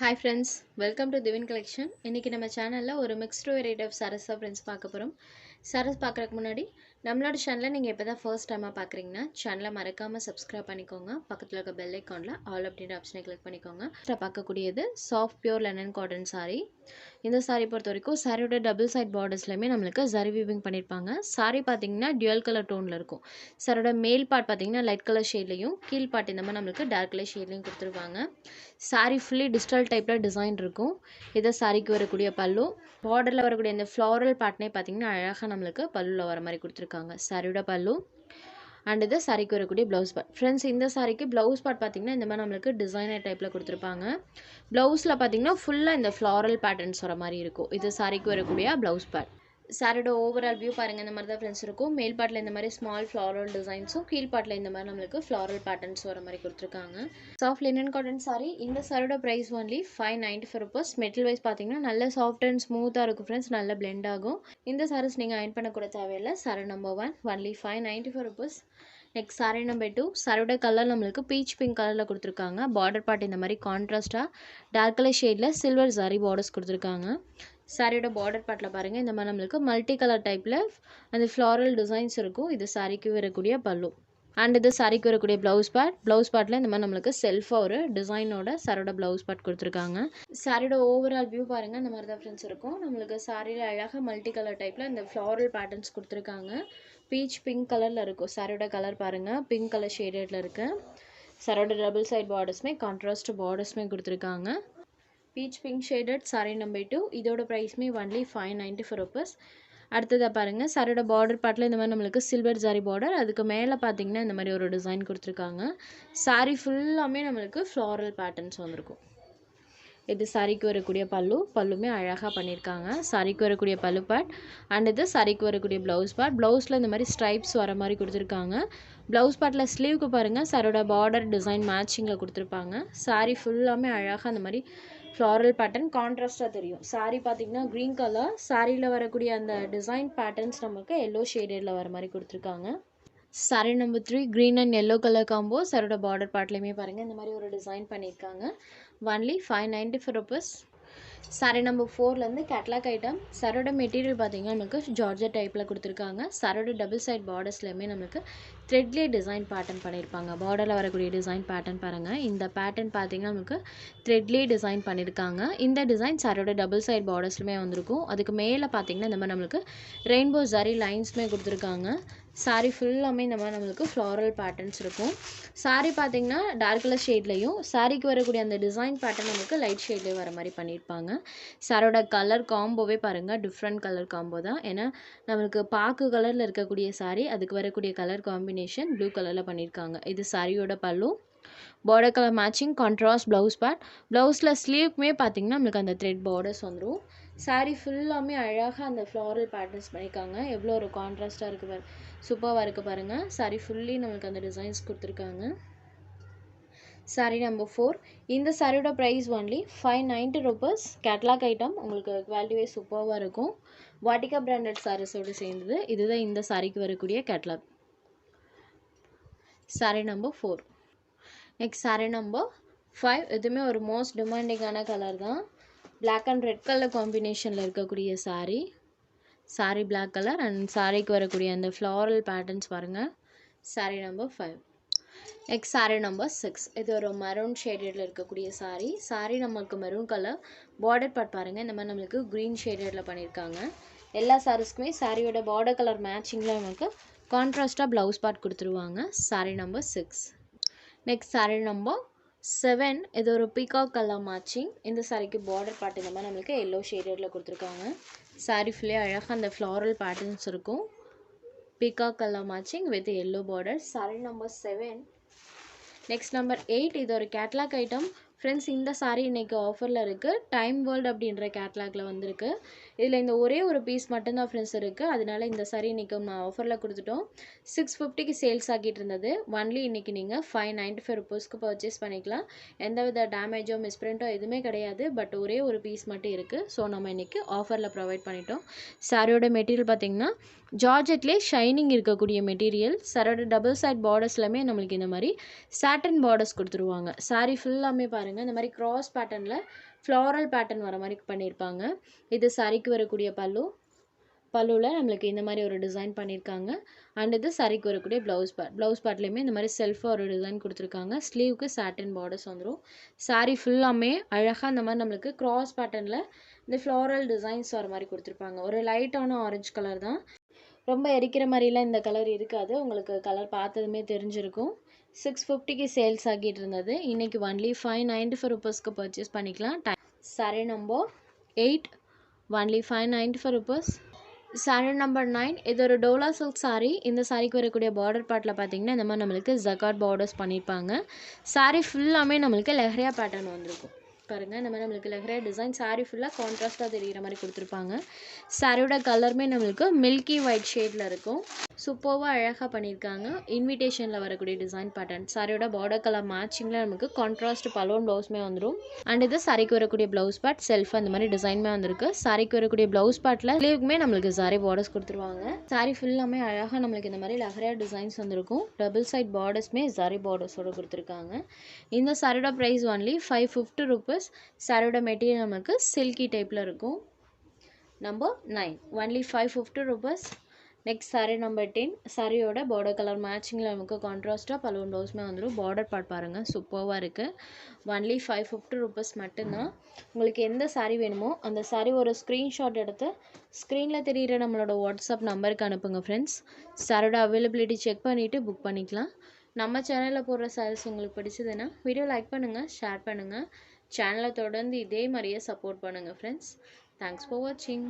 Hi friends, welcome to Divin Collection. இன்னைக்கு நம்ம சேனல்ல ஒரு mixed variety of sarees friends பார்க்க போறோம். sarees பார்க்கறதுக்கு முன்னாடி நம்மளோட சேனலை நீங்க இப்பதான் ஃபர்ஸ்ட் டைமா பார்க்கறீங்கன்னா சேனலை மறக்காம subscribe பண்ணிக்கோங்க. பக்கத்துல இருக்க bell iconல all அப்படிங்கற ஆப்ஷனை click பண்ணிக்கோங்க. பார்க்கக்கூடியது soft pure linen cotton saree. இந்த saree பொறுத்தவரைக்கும் சாரியோட டபுள் சைடு பார்டர்ஸ்லயுமே நமக்கு zari weaving பண்ணிருப்பாங்க. saree பாத்தீங்கன்னா dual color toneல இருக்கும். சாரியோட மேல் பார்ட் பாத்தீங்கன்னா லைட் கலர் ஷேட்லயும் கீழ் பார்ட் இந்த மாதிரி நமக்கு டார்க் கலர் ஷேட்லயும் கொடுத்திருப்பாங்க. saree fully digital typeல டிசைன் இருக்கும். இது சாரிக்கு வரக்கூடிய பல்லு. பார்டர்ல வரக்கூடிய இந்த floral pattern பாத்தீங்கன்னா அழகா நமக்கு பல்லுல வர மாதிரி கொடுத்திருக்காங்க. சாரியோட பல்லு and இது சாரிக்கு வரக்கூடிய ப்ளவுஸ் பார்ட். ஃப்ரெண்ட்ஸ் இந்த சாரிக்கு ப்ளவுஸ் பார்ட் பாத்தீங்கன்னா இந்த மாதிரி நமக்கு டிசைனர் டைப்ல கொடுத்திருப்பாங்க. ப்ளவுஸ்ல பாத்தீங்கன்னா ஃபுல்லா இந்த floral patterns வர மாதிரி இருக்கும். இது சாரிக்கு வரக்கூடிய ப்ளவுஸ் பார்ட். சாரியோட ஓவரால் வியூ பாருங்க இந்த மாதிரி தான் ஃப்ரெண்ட்ஸ் இருக்கும். மேல் பார்ட்ல இந்த மாதிரி ஸ்மால் ஃப்ளாரல் டிசைன்ஸும் கீழ் பார்ட்ல இந்த மாதிரி நமக்கு ஃப்ளாரல் பேட்டர்ன்ஸ் வர மாதிரி கொடுத்துருக்காங்க. Soft linen cotton sari. இந்த சாரியோட price only 595 rupees. Material wise பார்த்தீங்கன்னா நல்ல சாஃப்ட் அண்ட் ஸ்மூத்தாக இருக்கும் ஃப்ரெண்ட்ஸ். நல்ல பிளெண்ட் ஆகும். இந்த சாரீஸ் நீங்கள் அயன் பண்ண கூட தேவையில்லை. Sorry number 1 only 595 rupees. Next sari number 2. சாரியோட கலர் நம்மளுக்கு பீச் பிங்க் கலரில் கொடுத்துருக்காங்க. பார்டர் பார்ட் இந்த மாதிரி கான்ட்ராஸ்டாக டார்க் கலர் ஷேடில் சில்வர் ஜரி பார்டர்ஸ் கொடுத்துருக்காங்க. சாரியோட பார்டர் பார்ட்டில் பாருங்கள் இந்த மாதிரி நம்மளுக்கு மல்டி கலர் டைப்பில் அந்த ஃப்ளாரல் டிசைன்ஸ் இருக்கும். இது சாரிக்கு வரக்கூடிய பல்லு அண்ட் இது சாரிக்கு வரக்கூடிய ப்ளவுஸ் பார்ட்டில் இந்த மாதிரி நம்மளுக்கு செல்ஃபாக ஒரு டிசைனோட சாரியோட ப்ளவுஸ் பார்ட் கொடுத்துருக்காங்க. சாரியோட ஓவரால் வியூ பாருங்கள் இந்த மாதிரி தான் ஃப்ரெண்ட்ஸ் இருக்கும். நம்மளுக்கு சாரியில் அழகாக மல்டி கலர் டைப்பில் இந்த ஃப்ளாரல் பேட்டர்ன்ஸ் கொடுத்துருக்காங்க. பீச் பிங்க் கலரில் இருக்கும். சாரியோட கலர் பாருங்கள் பிங்க் கலர் ஷேடடில் இருக்குது. சாரியோட டபுள் சைட் பார்டர்ஸுமே கான்ட்ராஸ்ட் பார்டர்ஸுமே கொடுத்துருக்காங்க. Beach pink shaded sorry number 2. இதோட ப்ரைஸ்மே ஒன்லி 595 rupees. அடுத்ததாக பாருங்கள் சாரியோட பார்டர் பார்ட்டில் இந்த மாதிரி நம்மளுக்கு சில்வர் ஜாரி பார்டர். அதுக்கு மேலே பார்த்தீங்கன்னா இந்த மாதிரி ஒரு டிசைன் கொடுத்துருக்காங்க. சாரி ஃபுல்லாமே நம்மளுக்கு ஃப்ளாரல் பேட்டர்ன்ஸ் வந்திருக்கும். இது சாரிக்கு வரக்கூடிய பல்லுமே அழகாக பண்ணியிருக்காங்க. சாரிக்கு வரக்கூடிய பல்லு பார்ட் அண்ட் இது சாரிக்கு வரக்கூடிய ப்ளவுஸ் பார்ட். ப்ளவுஸில் இந்த மாதிரி ஸ்ட்ரைப்ஸ் வர மாதிரி கொடுத்துருக்காங்க. ப்ளவுஸ் பார்ட்டில் ஸ்லீவுக்கு பாருங்கள் சாரியோட பார்டர் டிசைன் மேட்சிங்கில் கொடுத்துருப்பாங்க. சாரி ஃபுல்லாமே அழகாக அந்த மாதிரி ஃப்ளாரல் பேட்டர்ன் கான்ட்ராஸ்டாக தெரியும். சாரி பார்த்தீங்கன்னா க்ரீன் கலர். சாரியில் வரக்கூடிய அந்த டிசைன் பேட்டர்ன்ஸ் நமக்கு எல்லோ ஷேடடில் வர மாதிரி கொடுத்துருக்காங்க. Sari number 3 green and yellow colour combo. சாரியோட பார்டர் பார்ட்லேயுமே பாருங்கள் இந்த மாதிரி ஒரு டிசைன் பண்ணியிருக்காங்க. Only 595 rupees. சாரி நம்பர் 4லேருந்து கேட்லாக் ஐட்டம். சாரியோட மெட்டீரியல் பார்த்தீங்கன்னா நமக்கு ஜார்ஜெட் டைப்பில் கொடுத்துருக்காங்க. சாரியோட டபுள் சைட் பார்டர்ஸ்லையுமே நமக்கு த்ரெட்லேயே டிசைன் பேட்டர்ன் பண்ணியிருப்பாங்க. பார்டரில் வரக்கூடிய டிசைன் பேட்டர்ன் பாருங்கள். இந்த பேட்டர்ன் பார்த்தீங்கன்னா நமக்கு த்ரெட்லேயே டிசைன் பண்ணியிருக்காங்க. இந்த டிசைன் சாரியோட டபுள் சைட் பார்டர்ஸ்லுமே வந்திருக்கும். அதுக்கு மேலே பார்த்தீங்கன்னா இந்த மாதிரி நம்மளுக்கு ரெயின்போ ஜரி லைன்ஸுமே கொடுத்துருக்காங்க. சாரி ஃபுல்லாமே இந்த மாதிரி நம்மளுக்கு ஃப்ளாரல் பேட்டர்ன்ஸ் இருக்கும். சாரி பார்த்தீங்கன்னா டார்க் கலர் ஷேட்லையும் சாரிக்கு வரக்கூடிய அந்த டிசைன் பேட்டர்ன் நமக்கு லைட் ஷேட்லேயும் வர மாதிரி பண்ணியிருப்பாங்க. சாரோட கலர் காம்போவே பாருங்கள் டிஃப்ரெண்ட் கலர் காம்போ தான். ஏன்னா நம்மளுக்கு பாக்கு கலரில் இருக்கக்கூடிய சாரி அதுக்கு வரக்கூடிய கலர் காம்பினேஷன் ப்ளூ கலரில் பண்ணியிருக்காங்க. இது சாரியோட பல்லு. Border colour matching contrast blouse part. ப்ளவுஸில் ஸ்லீவ்க்குமே பார்த்தீங்கன்னா நம்மளுக்கு அந்த த்ரெட் பார்டர்ஸ் வந்துடும். சாரி ஃபுல்லாமே அழகாக அந்த ஃப்ளாரல் பேட்டர்ன்ஸ் பண்ணியிருக்காங்க. எவ்வளோ ஒரு கான்ட்ராஸ்ட்டாக இருக்குது சூப்பராக இருக்குது பாருங்கள். சாரி ஃபுல்லி நம்மளுக்கு அந்த டிசைன்ஸ் கொடுத்துருக்காங்க. சாரி நம்பர் 4. இந்த சாரியோட price only 590 rupees. Catalogue item. உங்களுக்கு குவாலிட்டிவே சூப்பராக இருக்கும். வாட்டிகா பிராண்டட் சாரீஸோடு சேர்ந்தது. இதுதான் இந்த சாரிக்கு வரக்கூடிய catalogue. Sari number 4. Next sari number 5. இதுவுமே ஒரு மோஸ்ட் டிமாண்டிங்கான கலர் தான். பிளாக் அண்ட் ரெட் கலர் காம்பினேஷனில் இருக்கக்கூடிய sari. Sari black colour and சாரிக்கு வரக்கூடிய அந்த ஃப்ளாரல் பேட்டர்ன்ஸ் பாருங்கள். Sari number 5. Next sari number 6. இது ஒரு மெரூன் ஷேடடில் இருக்கக்கூடிய சாரி. சாரி நமக்கு மெரூன் கலர். பார்டர் பார்ட் பாருங்கள் இந்த மாதிரி நம்மளுக்கு க்ரீன் ஷேடடில் பண்ணியிருக்காங்க. எல்லா சாரீஸ்க்குமே சாரியோட பார்டர் கலர் மேட்சிங்கில் நமக்கு கான்ட்ராஸ்டாக ப்ளவுஸ் பார்ட் கொடுத்துருவாங்க. Sorry number 6. Next sari number 7. இது ஒரு பீகாக் கலர் மேட்சிங். இந்த சாரிக்கு பார்டர் பார்ட் இந்த மாதிரி நம்மளுக்கு எல்லோ ஷேடடில் கொடுத்துருக்காங்க. சாரி ஃபுல்லே அழகாக அந்த ஃப்ளாரல் பேட்டர்ன்ஸ் இருக்கும். Peacock colour matching with yellow border. Sorry number 7. Next number 8. இது ஒரு கேட்லாக் ஐட்டம். ஃப்ரெண்ட்ஸ் இந்த சாரி இன்றைக்கி ஆஃபரில் இருக்குது. டைம் வேர்ல்டு அப்படின்ற கேட்லாகில் வந்திருக்கு. இதில் இந்த ஒரே ஒரு பீஸ் மட்டும்தான் ஃப்ரெண்ட்ஸ் இருக்குது. அதனால இந்த சாரி இன்றைக்கி நான் ஆஃபரில் கொடுத்துட்டோம். 650க்கு சேல்ஸ் ஆகிட்டு இருந்தது. ஒன்லி இன்றைக்கி நீங்கள் 595 rupeesக்கு பர்ச்சேஸ் பண்ணிக்கலாம். எந்தவித டேமேஜோ மிஸ்பிரிண்ட்டோ எதுவுமே கிடையாது. பட் ஒரே ஒரு பீஸ் மட்டும் இருக்குது. ஸோ நம்ம இன்றைக்கி ஆஃபரில் ப்ரொவைட் பண்ணிட்டோம். சாரியோட மெட்டீரியல் பார்த்திங்கன்னா ஜார்ஜெட்லேயே ஷைனிங் இருக்கக்கூடிய மெட்டீரியல். சாரியோட டபுள் சைட் பார்டர்ஸ்லாமே நம்மளுக்கு இந்த மாதிரி சாட்டன் பார்டர்ஸ் கொடுத்துருவாங்க. சாரீ ஃபுல்லாமே பாருங்கள் இந்த மாதிரி கிராஸ் பேட்டர்னில் ஃப்ளாரல் பேட்டர்ன் வர மாதிரி பண்ணியிருப்பாங்க. இது சாரிக்கு வரக்கூடிய பல்லுவில் நம்மளுக்கு இந்த மாதிரி ஒரு டிசைன் பண்ணியிருக்காங்க. அண்ட் இது சாரிக்கு வரக்கூடிய ப்ளவுஸ் பார்ட்லேயுமே இந்த மாதிரி செல்ஃபாக ஒரு டிசைன் கொடுத்துருக்காங்க. ஸ்லீவுக்கு சாட்டின் பார்டர்ஸ் வந்துடும். சாரீ ஃபுல்லாமே அழகாக இந்த மாதிரி நம்மளுக்கு கிராஸ் பேட்டர்னில் இந்த ஃப்ளாரல் டிசைன்ஸ் வர மாதிரி கொடுத்துருப்பாங்க. ஒரு லைட்டான ஆரஞ்சு கலர் தான், ரொம்ப எரிக்கிற மாதிரிலாம் இந்த கலர் இருக்காது. உங்களுக்கு கலர் பார்த்ததுமே தெரிஞ்சிருக்கும். 650க்கு சேல்ஸ் ஆகிட்டு இருந்தது. இன்றைக்கி ஒன்லி 594 ருபீஸ்க்கு பர்ச்சேஸ் பண்ணிக்கலாம். Sari number 8 only 594 rupees. Sari number 9 இது ஒரு டோலா சில்க் சாரீ. இந்த சாரீக்கு வரக்கூடிய பார்டர் பார்ட்டில் பார்த்தீங்கன்னா இந்த மாதிரி நம்மளுக்கு ஜக்காட் பார்டர்ஸ் பண்ணியிருப்பாங்க. சாரீ ஃபுல்லாமே நம்மளுக்கு லெஹரியா பேட்டர்ன் வந்திருக்கும் பாருங்கள். இந்த மாதிரி நம்மளுக்கு லெஹரியா டிசைன் சாரீ ஃபுல்லாக கான்ட்ராஸ்ட்டாக தெரிகிற மாதிரி கொடுத்துருப்பாங்க. சாரியோட கலருமே நம்மளுக்கு மில்கி ஒயிட் ஷேடில் இருக்கும். சூப்பராக அழகாக பண்ணியிருக்காங்க. இன்விடேஷனில் வரக்கூடிய டிசைன் பேட்டர்ன். சாரியோட பார்டர் கலர் மேட்சிங்கில் நமக்கு கான்ட்ராஸ்ட் பலூன் ப்ளவுஸுமே வந்துடும். அண்ட் இது சாரிக்கு வரக்கூடிய ப்ளவுஸ் பார்ட் செல்ஃப் அந்த மாதிரி டிசைனுமே வந்திருக்கு. சாரிக்கு வரக்கூடிய ப்ளவுஸ் பார்ட்டில் ஸ்லீவுக்குமே நம்மளுக்கு சாரி பார்டர்ஸ் கொடுத்துருவாங்க. சாரி ஃபுல்லாமே அழகாக நம்மளுக்கு இந்த மாதிரி லெஹரியா டிசைன்ஸ் வந்திருக்கும். டபுள் சைட் பார்டர்ஸ்மே சாரி பார்டர்ஸோடு கொடுத்துருக்காங்க. இந்த சாரியோட ப்ரைஸ் ஒன்லி 550 ருபீஸ். சாரியோட மெட்டீரியல் நமக்கு சில்கி டைப்பில் இருக்கும். Number 9 only 550 rupees. Next sari number 10. சாரியோட பார்டர் கலர் மேட்சிங்கில் நமக்கு கான்ட்ராஸ்ட்டாக பலூன் ப்ளவுஸுமே வந்துடும். பார்டர் பார்ட் பாருங்கள் சூப்பராக இருக்குது. ஒன்லி 550 ருபீஸ் மட்டும்தான். உங்களுக்கு எந்த சாரீ வேணுமோ அந்த சாரீ ஒரு ஸ்க்ரீன்ஷாட் எடுத்து ஸ்க்ரீனில் தெரிகிற நம்மளோட வாட்ஸ்அப் நம்பருக்கு அனுப்புங்க ஃப்ரெண்ட்ஸ். சாரியோட அவைலபிலிட்டி செக் பண்ணிவிட்டு புக் பண்ணிக்கலாம். நம்ம சேனலில் போடுற சாரீஸ் உங்களுக்கு பிடிச்சதுன்னா வீடியோ லைக் பண்ணுங்கள், ஷேர் பண்ணுங்கள். சேனலை தொடர்ந்து இதே மாதிரியே சப்போர்ட் பண்ணுங்கள் ஃப்ரெண்ட்ஸ். தேங்க்ஸ் ஃபார் வாட்சிங்.